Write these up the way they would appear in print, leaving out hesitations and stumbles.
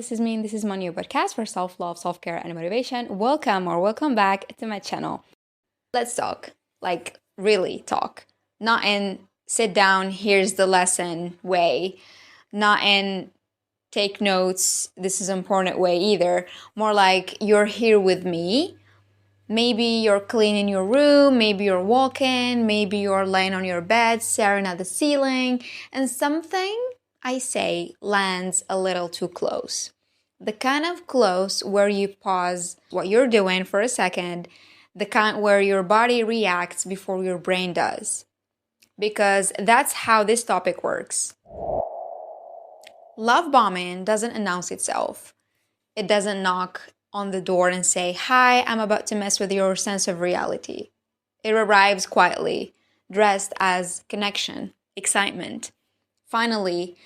this is me, and this is my new podcast for self-love, self-care, and motivation. Welcome back to my channel. Let's talk, like really talk, not in sit down, here's the lesson way, not in take notes, this is important way either. More like you're here with me. Maybe you're cleaning your room, maybe you're walking, maybe you're laying on your bed, staring at the ceiling, and something I say lands a little too close. The kind of close where you pause what you're doing for a second, the kind where your body reacts before your brain does. Because that's how this topic works. Love bombing doesn't announce itself. It doesn't knock on the door and say, "Hi, I'm about to mess with your sense of reality." It arrives quietly, dressed as connection, excitement, finally,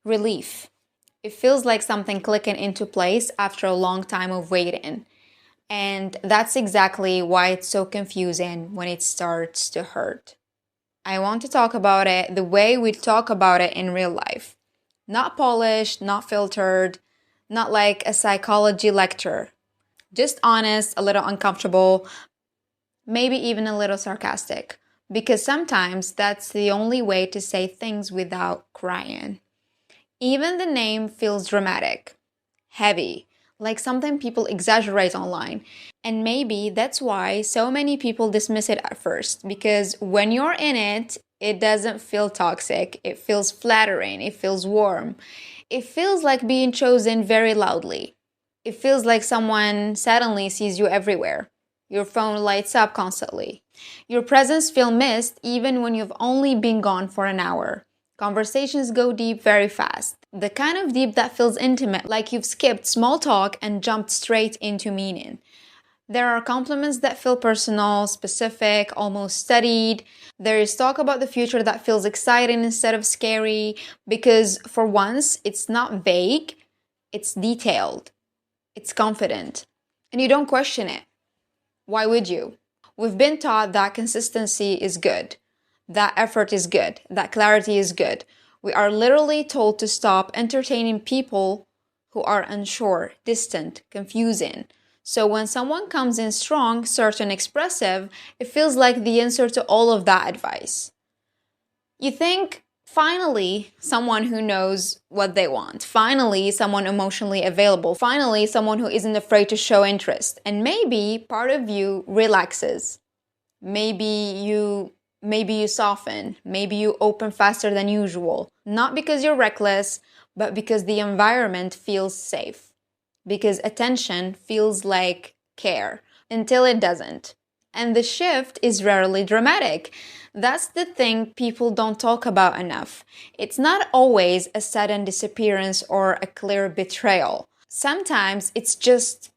relief. It feels like something clicking into place after a long time of waiting. And that's exactly why it's so confusing when it starts to hurt. I want to talk about it the way we talk about it in real life. Not polished, not filtered, not like a psychology lecture. Just honest, a little uncomfortable, maybe even a little sarcastic. Because sometimes that's the only way to say things without crying. Even the name feels dramatic, heavy, like something people exaggerate online. And maybe that's why so many people dismiss it at first, because when you're in it, it doesn't feel toxic, it feels flattering, it feels warm. It feels like being chosen very loudly. It feels like someone suddenly sees you everywhere. Your phone lights up constantly. Your presence feels missed even when you've only been gone for an hour. Conversations go deep very fast. The kind of deep that feels intimate, like you've skipped small talk and jumped straight into meaning. There are compliments that feel personal, specific, almost studied. There is talk about the future that feels exciting instead of scary, because for once, it's not vague, it's detailed, it's confident, and you don't question it. Why would you? We've been taught that consistency is good, that effort is good, that clarity is good. We are literally told to stop entertaining people who are unsure, distant, confusing. So when someone comes in strong, certain, expressive, it feels like the answer to all of that advice. You think, finally, someone who knows what they want. Finally, someone emotionally available. Finally, someone who isn't afraid to show interest. And maybe part of you relaxes. Maybe you soften. Maybe you open faster than usual. Not because you're reckless, but because the environment feels safe. Because attention feels like care until it doesn't. And the shift is rarely dramatic. That's the thing people don't talk about enough. It's not always a sudden disappearance or a clear betrayal. Sometimes it's just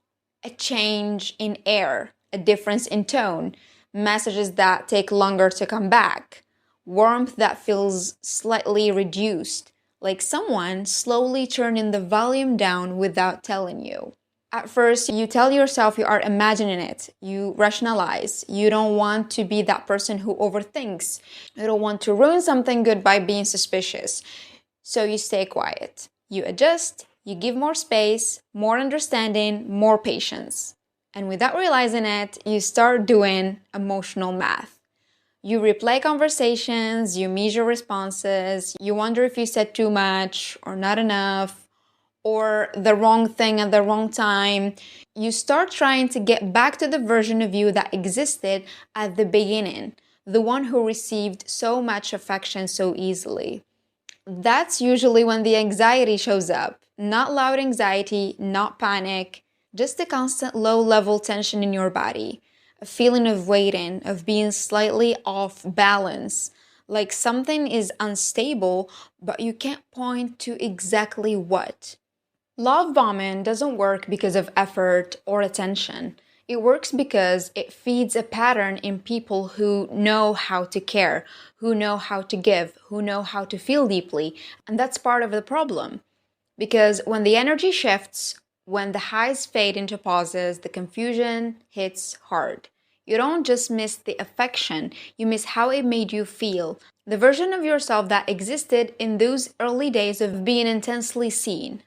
a change in air, a difference in tone, messages that take longer to come back, warmth that feels slightly reduced, like someone slowly turning the volume down without telling you. At first, you tell yourself you are imagining it. You rationalize. You don't want to be that person who overthinks. You don't want to ruin something good by being suspicious. So you stay quiet. You adjust. You give more space, more understanding, more patience. And without realizing it, you start doing emotional math. You replay conversations, you measure responses, you wonder if you said too much or not enough, or the wrong thing at the wrong time. You start trying to get back to the version of you that existed at the beginning, the one who received so much affection so easily. That's usually when the anxiety shows up. Not loud anxiety, not panic, just a constant low-level tension in your body. A feeling of waiting, of being slightly off balance, like something is unstable, but you can't point to exactly what. Love bombing doesn't work because of effort or attention. It works because it feeds a pattern in people who know how to care, who know how to give, who know how to feel deeply, and that's part of the problem. Because when the energy shifts, when the highs fade into pauses, the confusion hits hard. You don't just miss the affection, you miss how it made you feel. The version of yourself that existed in those early days of being intensely seen.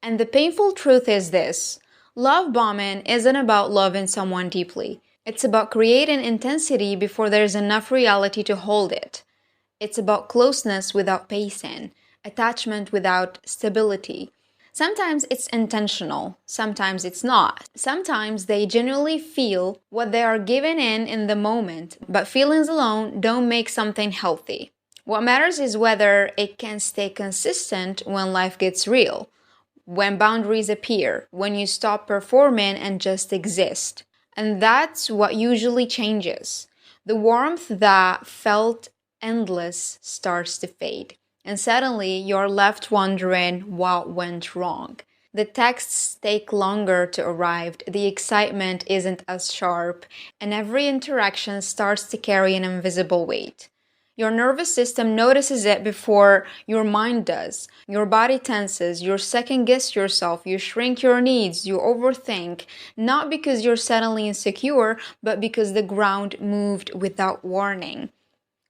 And the painful truth is this: love bombing isn't about loving someone deeply. It's about creating intensity before there's enough reality to hold it. It's about closeness without pacing, attachment without stability. Sometimes it's intentional, sometimes it's not. Sometimes they genuinely feel what they are giving in the moment, but feelings alone don't make something healthy. What matters is whether it can stay consistent when life gets real, when boundaries appear, when you stop performing and just exist. And that's what usually changes. The warmth that felt endless starts to fade, and suddenly you're left wondering what went wrong. The texts take longer to arrive, the excitement isn't as sharp, and every interaction starts to carry an invisible weight. Your nervous system notices it before your mind does. Your body tenses, you second guess yourself, you shrink your needs, you overthink, not because you're suddenly insecure, but because the ground moved without warning.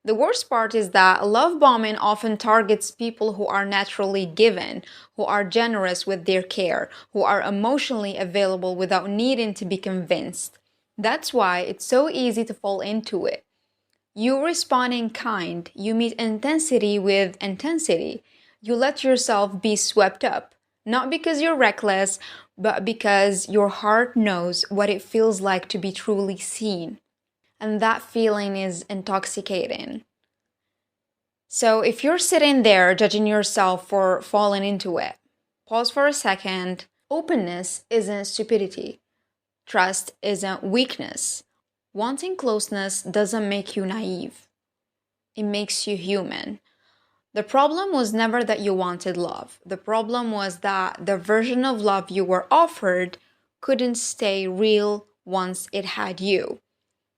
The worst part is that love bombing often targets people who are naturally giving, who are generous with their care, who are emotionally available without needing to be convinced. That's why it's so easy to fall into it. You respond in kind, you meet intensity with intensity. You let yourself be swept up, not because you're reckless, but because your heart knows what it feels like to be truly seen. And that feeling is intoxicating. So if you're sitting there judging yourself for falling into it, pause for a second. Openness isn't stupidity. Trust isn't weakness. Wanting closeness doesn't make you naive. It makes you human. The problem was never that you wanted love. The problem was that the version of love you were offered couldn't stay real once it had you.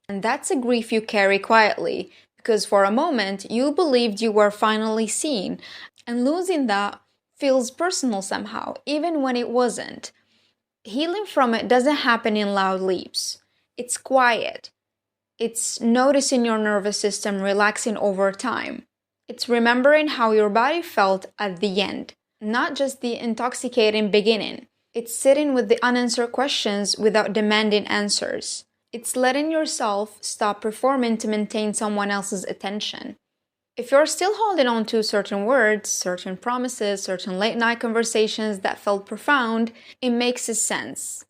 And that's a grief you carry quietly, because for a moment you believed you were finally seen, and losing that feels personal somehow, even when it wasn't. Healing from it doesn't happen in loud leaps. It's quiet. It's noticing your nervous system relaxing over time. It's remembering how your body felt at the end, not just the intoxicating beginning. It's sitting with the unanswered questions without demanding answers. It's letting yourself stop performing to maintain someone else's attention. If you're still holding on to certain words, certain promises, certain late night conversations that felt profound, it makes sense.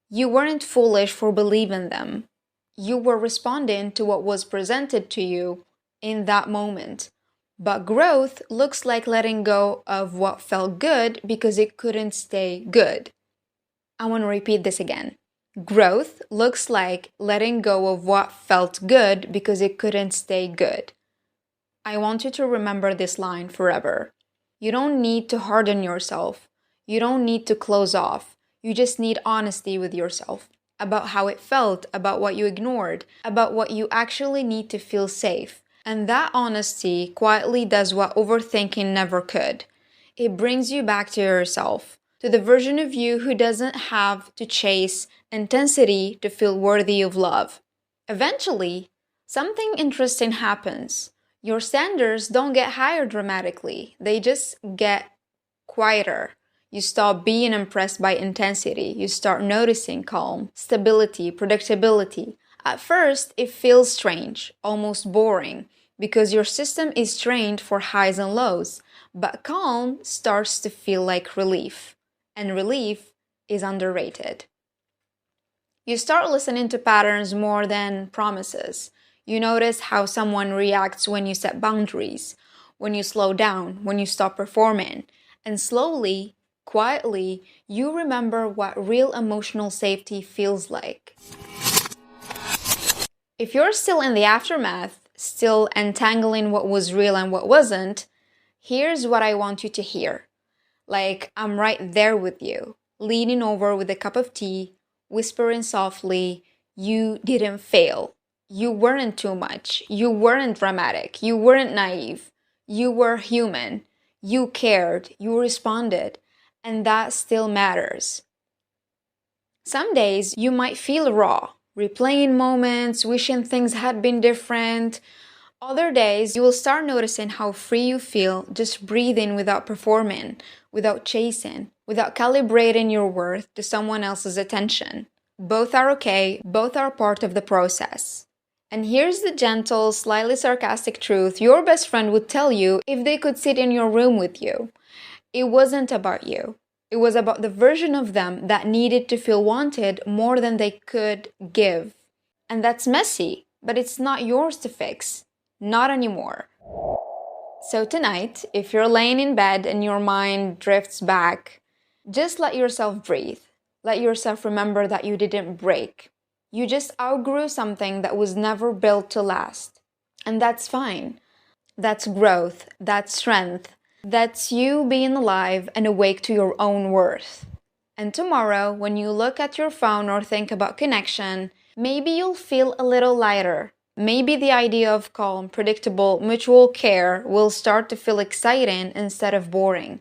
You weren't foolish for believing them. You were responding to what was presented to you in that moment. But growth looks like letting go of what felt good because it couldn't stay good. I want to repeat this again. Growth looks like letting go of what felt good because it couldn't stay good. I want you to remember this line forever. You don't need to harden yourself. You don't need to close off. You just need honesty with yourself about how it felt, about what you ignored, about what you actually need to feel safe. And that honesty quietly does what overthinking never could. It brings you back to yourself, to the version of you who doesn't have to chase intensity to feel worthy of love. Eventually, something interesting happens. Your standards don't get higher dramatically, they just get quieter. You stop being impressed by intensity. You start noticing calm, stability, predictability. At first, it feels strange, almost boring, because your system is trained for highs and lows. But calm starts to feel like relief, and relief is underrated. You start listening to patterns more than promises. You notice how someone reacts when you set boundaries, when you slow down, when you stop performing. And slowly, quietly, you remember what real emotional safety feels like. If you're still in the aftermath, still entangling what was real and what wasn't, here's what I want you to hear. Like, I'm right there with you, leaning over with a cup of tea, whispering softly, you didn't fail. You weren't too much. You weren't dramatic. You weren't naive. You were human. You cared. You responded. And that still matters. Some days you might feel raw, replaying moments, wishing things had been different. Other days you will start noticing how free you feel just breathing without performing, without chasing, without calibrating your worth to someone else's attention. Both are okay, both are part of the process. And here's the gentle, slightly sarcastic truth your best friend would tell you if they could sit in your room with you. It wasn't about you. It was about the version of them that needed to feel wanted more than they could give. And that's messy, but it's not yours to fix. Not anymore. So tonight, if you're laying in bed and your mind drifts back, just let yourself breathe. Let yourself remember that you didn't break. You just outgrew something that was never built to last. And that's fine. That's growth. That's strength. That's you being alive and awake to your own worth. And tomorrow, when you look at your phone or think about connection, maybe you'll feel a little lighter. Maybe the idea of calm, predictable, mutual care will start to feel exciting instead of boring.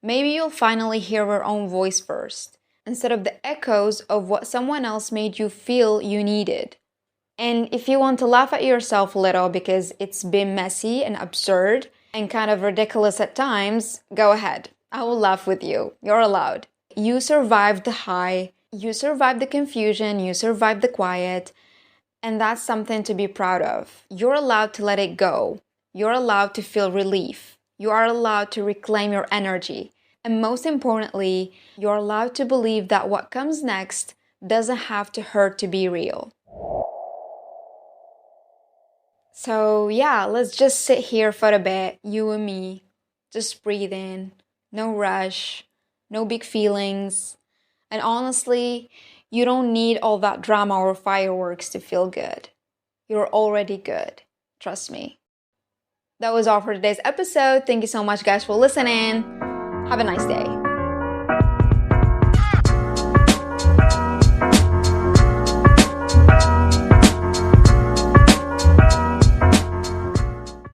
Maybe you'll finally hear your own voice first, instead of the echoes of what someone else made you feel you needed. And if you want to laugh at yourself a little because it's been messy and absurd and kind of ridiculous at times, go ahead. I will laugh with you. You're allowed. You survived the high, you survived the confusion, you survived the quiet, and that's something to be proud of. You're allowed to let it go. You're allowed to feel relief. You are allowed to reclaim your energy. And most importantly, you're allowed to believe that what comes next doesn't have to hurt to be real. So yeah, let's just sit here for a bit, you and me, just breathing, no rush, no big feelings. And honestly, you don't need all that drama or fireworks to feel good. You're already good. Trust me. That was all for today's episode. Thank you so much, guys, for listening. Have a nice day.